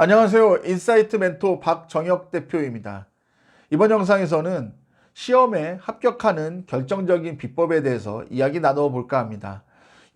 안녕하세요. 인사이트 멘토 박정혁 대표입니다. 이번 영상에서는 시험에 합격하는 결정적인 비법에 대해서 이야기 나누어 볼까 합니다.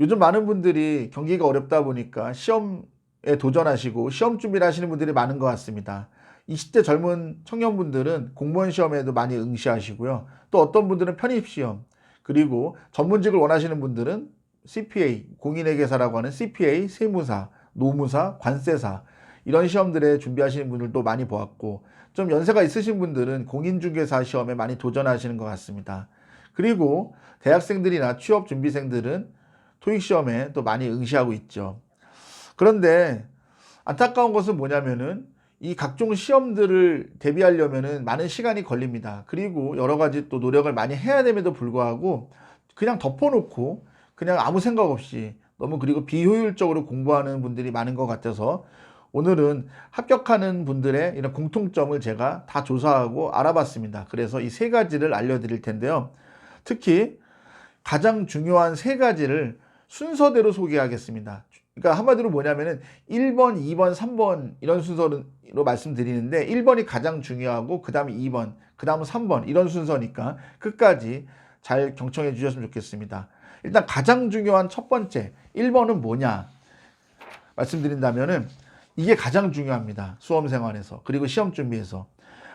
요즘 많은 분들이 경기가 어렵다 보니까 시험에 도전하시고 시험 준비를 하시는 분들이 많은 것 같습니다. 20대 젊은 청년분들은 공무원 시험에도 많이 응시하시고요. 또 어떤 분들은 편입시험, 그리고 전문직을 원하시는 분들은 CPA, 공인회계사라고 하는 CPA, 세무사, 노무사, 관세사 이런 시험들에 준비하시는 분들도 많이 보았고, 좀 연세가 있으신 분들은 공인중개사 시험에 많이 도전하시는 것 같습니다. 그리고 대학생들이나 취업준비생들은 토익 시험에 또 많이 응시하고 있죠. 그런데 안타까운 것은 뭐냐면은 이 각종 시험들을 대비하려면은 많은 시간이 걸립니다. 그리고 여러 가지 또 노력을 많이 해야 됨에도 불구하고 그냥 덮어놓고 그냥 아무 생각 없이 너무 그리고 비효율적으로 공부하는 분들이 많은 것 같아서 오늘은 합격하는 분들의 이런 공통점을 제가 다 조사하고 알아봤습니다. 그래서 이 세 가지를 알려드릴 텐데요. 특히 가장 중요한 세 가지를 순서대로 소개하겠습니다. 그러니까 한마디로 뭐냐면은 1번, 2번, 3번 이런 순서로 말씀드리는데 1번이 가장 중요하고 그 다음에 2번, 그 다음은 3번 이런 순서니까 끝까지 잘 경청해 주셨으면 좋겠습니다. 일단 가장 중요한 첫 번째 1번은 뭐냐 말씀드린다면은 이게 가장 중요합니다. 수험 생활에서 그리고 시험 준비에서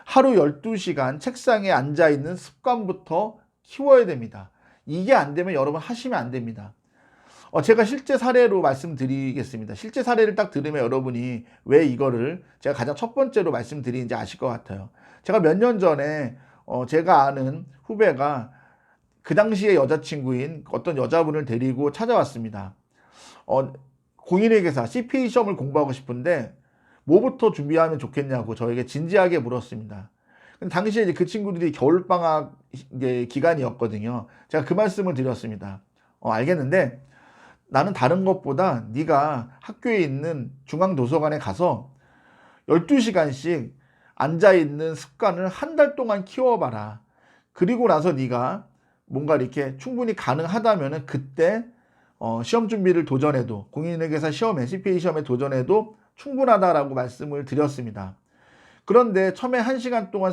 하루 12시간 책상에 앉아 있는 습관부터 키워야 됩니다. 이게 안 되면 여러분 하시면 안 됩니다. 제가 실제 사례로 말씀드리겠습니다. 실제 사례를 딱 들으면 여러분이 왜 이거를 제가 가장 첫 번째로 말씀드리는지 아실 것 같아요. 제가 몇 년 전에 제가 아는 후배가 그 당시에 여자친구인 어떤 여자분을 데리고 찾아왔습니다. 공인회계사 CPA 시험을 공부하고 싶은데 뭐부터 준비하면 좋겠냐고 저에게 진지하게 물었습니다. 근데 당시에 이제 그 친구들이 겨울방학 기간이었거든요. 제가 그 말씀을 드렸습니다. 알겠는데 나는 다른 것보다 네가 학교에 있는 중앙도서관에 가서 12시간씩 앉아있는 습관을 한 달 동안 키워봐라. 그리고 나서 네가 뭔가 이렇게 충분히 가능하다면 그때 시험 준비를 도전해도 공인회계사 시험에 CPA 시험에 도전해도 충분하다라고 말씀을 드렸습니다. 그런데 처음에 1시간 동안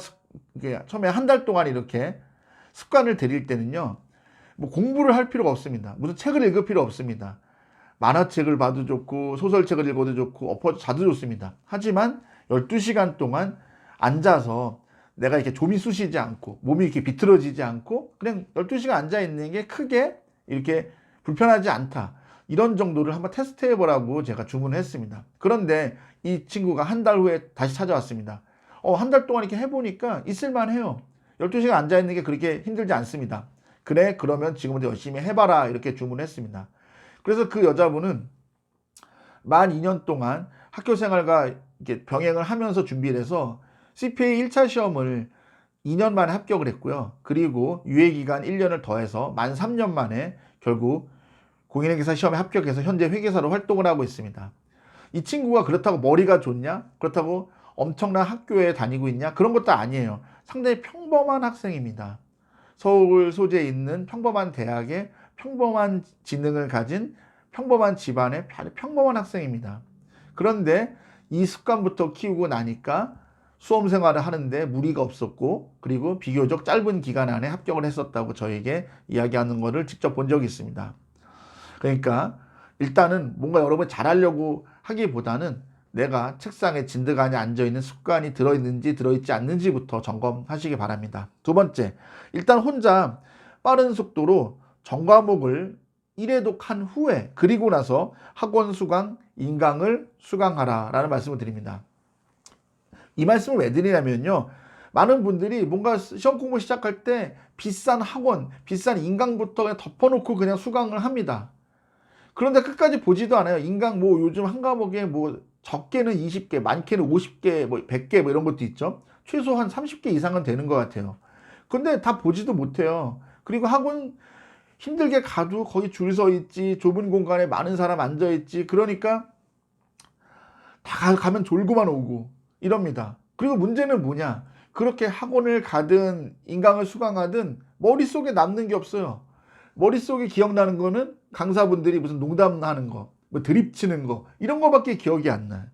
처음에 한 달 동안 이렇게 습관을 들일 때는요. 뭐 공부를 할 필요가 없습니다. 무슨 책을 읽을 필요 없습니다. 만화책을 봐도 좋고 소설책을 읽어도 좋고 엎어 자도 좋습니다. 하지만 12시간 동안 앉아서 내가 이렇게 좀이 쑤시지 않고 몸이 이렇게 비틀어지지 않고 그냥 12시간 앉아 있는 게 크게 이렇게 불편하지 않다. 이런 정도를 한번 테스트 해보라고 제가 주문을 했습니다. 그런데 이 친구가 한 달 후에 다시 찾아왔습니다. 한 달 동안 이렇게 해보니까 있을만 해요. 12시간 앉아 있는 게 그렇게 힘들지 않습니다. 그래, 그러면 지금부터 열심히 해봐라. 이렇게 주문했습니다. 그래서 그 여자분은 만 2년 동안 학교 생활과 이렇게 병행을 하면서 준비를 해서 CPA 1차 시험을 2년 만에 합격을 했고요. 그리고 유예기간 1년을 더해서 만 3년 만에 결국 공인회계사 시험에 합격해서 현재 회계사로 활동을 하고 있습니다. 이 친구가 그렇다고 머리가 좋냐? 그렇다고 엄청난 학교에 다니고 있냐? 그런 것도 아니에요. 상당히 평범한 학생입니다. 서울 소재에 있는 평범한 대학에 평범한 지능을 가진 평범한 집안의 평범한 학생입니다. 그런데 이 습관부터 키우고 나니까 수험 생활을 하는데 무리가 없었고 그리고 비교적 짧은 기간 안에 합격을 했었다고 저에게 이야기하는 것을 직접 본 적이 있습니다. 그러니까 일단은 뭔가 여러분 잘하려고 하기보다는 내가 책상에 진드간에 앉아있는 습관이 들어있는지 들어있지 않는지부터 점검하시기 바랍니다. 두 번째, 일단 혼자 빠른 속도로 전과목을 1회독 한 후에 그리고 나서 학원 수강, 인강을 수강하라 라는 말씀을 드립니다. 이 말씀을 왜 드리냐면요. 많은 분들이 뭔가 시험 공부 시작할 때 비싼 학원, 비싼 인강부터 그냥 덮어놓고 그냥 수강을 합니다. 그런데 끝까지 보지도 않아요. 인강 뭐 요즘 한 과목에 뭐 적게는 20개, 많게는 50개, 뭐 100개 뭐 이런 것도 있죠. 최소한 30개 이상은 되는 것 같아요. 근데 다 보지도 못해요. 그리고 학원 힘들게 가도 거의 줄 서 있지, 좁은 공간에 많은 사람 앉아 있지. 그러니까 다 가면 졸고만 오고 이럽니다. 그리고 문제는 뭐냐? 그렇게 학원을 가든 인강을 수강하든 머릿속에 남는 게 없어요. 머릿속에 기억나는 거는 강사분들이 무슨 농담하는 거, 뭐 드립 치는 거 이런 거밖에 기억이 안 나요.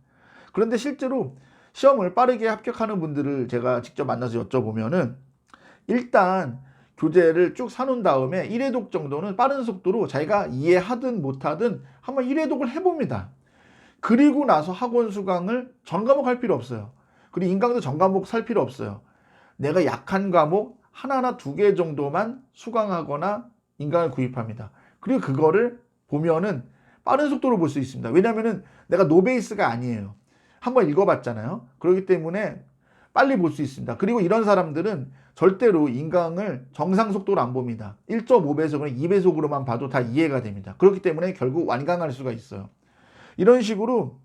그런데 실제로 시험을 빠르게 합격하는 분들을 제가 직접 만나서 여쭤보면은 일단 교재를 쭉 사놓은 다음에 1회독 정도는 빠른 속도로 자기가 이해하든 못하든 한번 1회독을 해봅니다. 그리고 나서 학원 수강을 전 과목 할 필요 없어요. 그리고 인강도 전 과목 살 필요 없어요. 내가 약한 과목 하나나 두 개 정도만 수강하거나 인강을 구입합니다. 그리고 그거를 보면은 빠른 속도로 볼 수 있습니다. 왜냐면은 내가 노베이스가 아니에요. 한번 읽어봤잖아요. 그렇기 때문에 빨리 볼 수 있습니다. 그리고 이런 사람들은 절대로 인강을 정상 속도로 안 봅니다. 1.5배속이나 2배속으로만 봐도 다 이해가 됩니다. 그렇기 때문에 결국 완강할 수가 있어요. 이런 식으로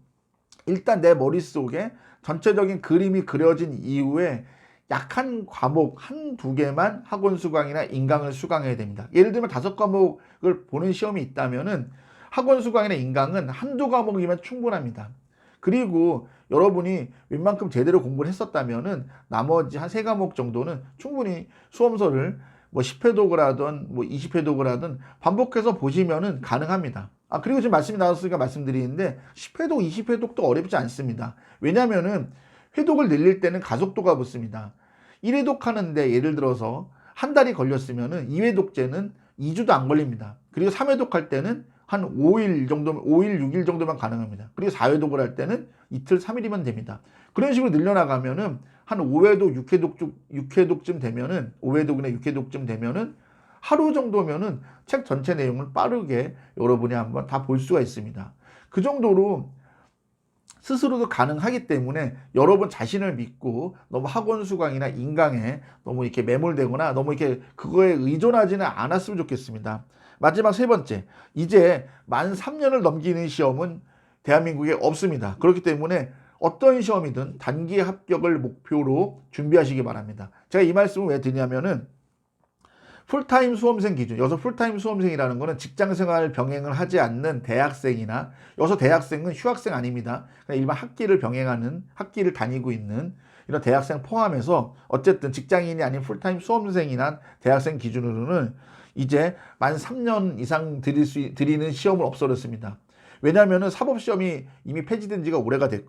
일단 내 머릿속에 전체적인 그림이 그려진 이후에 약한 과목 한두 개만 학원 수강이나 인강을 수강해야 됩니다. 예를 들면 5과목을 보는 시험이 있다면은 학원 수강이나 인강은 한두 과목이면 충분합니다. 그리고 여러분이 웬만큼 제대로 공부를 했었다면은 나머지 한 3과목 정도는 충분히 수험서를 뭐 10회독을 하든 뭐 20회독을 하든 반복해서 보시면은 가능합니다. 그리고 지금 말씀이 나왔으니까 말씀드리는데 10회독, 20회독도 어렵지 않습니다. 왜냐면은 회독을 늘릴 때는 가속도가 붙습니다. 1회독 하는데 예를 들어서 한 달이 걸렸으면은 2회독제는 2주도 안 걸립니다. 그리고 3회독 할 때는 한 5일 정도면 5일, 6일 정도면 가능합니다. 그리고 4회독을 할 때는 이틀, 3일이면 됩니다. 그런 식으로 늘려나가면은 한 5회독, 6회독쯤 되면은 5회독이나 6회독쯤 되면은 하루 정도면은 책 전체 내용을 빠르게 여러분이 한번 다 볼 수가 있습니다. 그 정도로 스스로도 가능하기 때문에 여러분 자신을 믿고 너무 학원 수강이나 인강에 너무 이렇게 매몰되거나 너무 이렇게 그거에 의존하지는 않았으면 좋겠습니다. 마지막 3번째, 이제 만 3년을 넘기는 시험은 대한민국에 없습니다. 그렇기 때문에 어떤 시험이든 단기 합격을 목표로 준비하시기 바랍니다. 제가 이 말씀을 왜 드냐면은 풀타임 수험생 기준, 여기서 풀타임 수험생이라는 것은 직장생활 병행을 하지 않는 대학생이나, 여기서 대학생은 휴학생 아닙니다. 그냥 일반 학기를 병행하는, 학기를 다니고 있는 이런 대학생 포함해서 어쨌든 직장인이 아닌 풀타임 수험생이나 대학생 기준으로는 이제 만 3년 이상 드리는 시험을 없어졌습니다. 왜냐하면 사법시험이 이미 폐지된 지가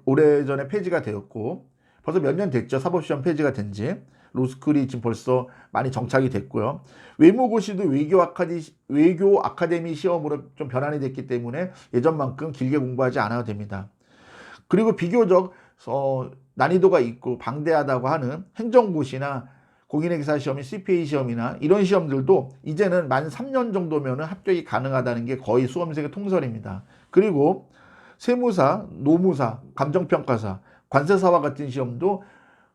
오래전에 폐지가 되었고, 벌써 몇 년 됐죠. 사법시험 폐지가 된 지. 로스쿨이 지금 벌써 많이 정착이 됐고요. 외무고시도 외교 아카데미 시험으로 좀 변환이 됐기 때문에 예전만큼 길게 공부하지 않아도 됩니다. 그리고 비교적 난이도가 있고 방대하다고 하는 행정고시나 공인회계사 시험이 CPA 시험이나 이런 시험들도 이제는 만 3년 정도면 합격이 가능하다는 게 거의 수험생의 통설입니다. 그리고 세무사, 노무사, 감정평가사, 관세사와 같은 시험도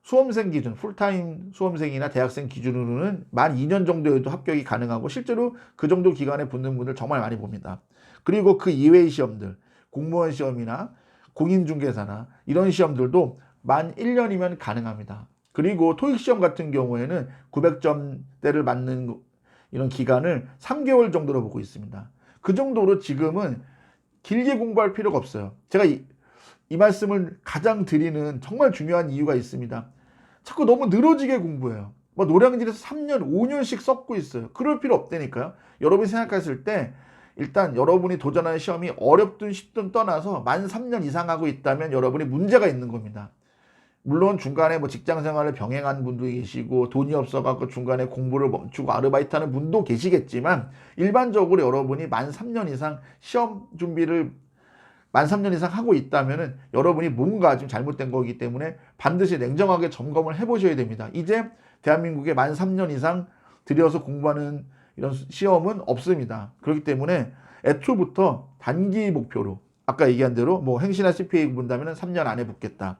수험생 기준, 풀타임 수험생이나 대학생 기준으로는 만 2년 정도에도 합격이 가능하고 실제로 그 정도 기간에 붙는 분들 정말 많이 봅니다. 그리고 그 이외의 시험들, 공무원 시험이나 공인중개사나 이런 시험들도 만 1년이면 가능합니다. 그리고 토익 시험 같은 경우에는 900점대를 맞는 이런 기간을 3개월 정도로 보고 있습니다. 그 정도로 지금은 길게 공부할 필요가 없어요. 제가 이 말씀을 가장 드리는 정말 중요한 이유가 있습니다. 자꾸 너무 늘어지게 공부해요. 뭐 노량진에서 3년, 5년씩 썩고 있어요. 그럴 필요 없다니까요. 여러분이 생각했을 때 일단 여러분이 도전하는 시험이 어렵든 쉽든 떠나서 만 3년 이상 하고 있다면 여러분이 문제가 있는 겁니다. 물론 중간에 뭐 직장 생활을 병행한 분도 계시고 돈이 없어갖고 중간에 공부를 멈추고 아르바이트하는 분도 계시겠지만 일반적으로 여러분이 만 3년 이상 시험 준비를 만 3년 이상 하고 있다면 여러분이 뭔가 좀 잘못된 거기 때문에 반드시 냉정하게 점검을 해보셔야 됩니다. 이제 대한민국에 만 3년 이상 들여서 공부하는 이런 시험은 없습니다. 그렇기 때문에 애초부터 단기 목표로 아까 얘기한 대로 뭐 행시나 CPA 본다면 3년 안에 붙겠다.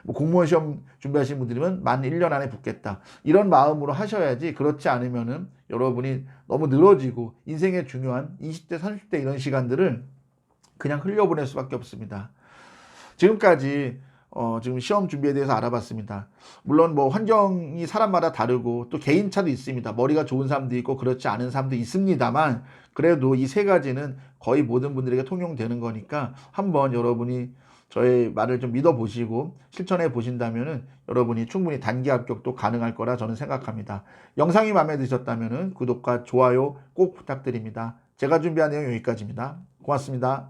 뭐 공무원 시험 준비하시는 분들이면 만 1년 안에 붙겠다. 이런 마음으로 하셔야지 그렇지 않으면은 여러분이 너무 늘어지고 인생의 중요한 20대, 30대 이런 시간들을 그냥 흘려보낼 수밖에 없습니다. 지금까지 지금 시험 준비에 대해서 알아봤습니다. 물론 뭐 환경이 사람마다 다르고 또 개인차도 있습니다. 머리가 좋은 사람도 있고 그렇지 않은 사람도 있습니다만 그래도 이 3가지는 거의 모든 분들에게 통용되는 거니까 한번 여러분이 저의 말을 좀 믿어보시고 실천해 보신다면은 여러분이 충분히 단기 합격도 가능할 거라 저는 생각합니다. 영상이 마음에 드셨다면은 구독과 좋아요 꼭 부탁드립니다. 제가 준비한 내용 여기까지입니다. 고맙습니다.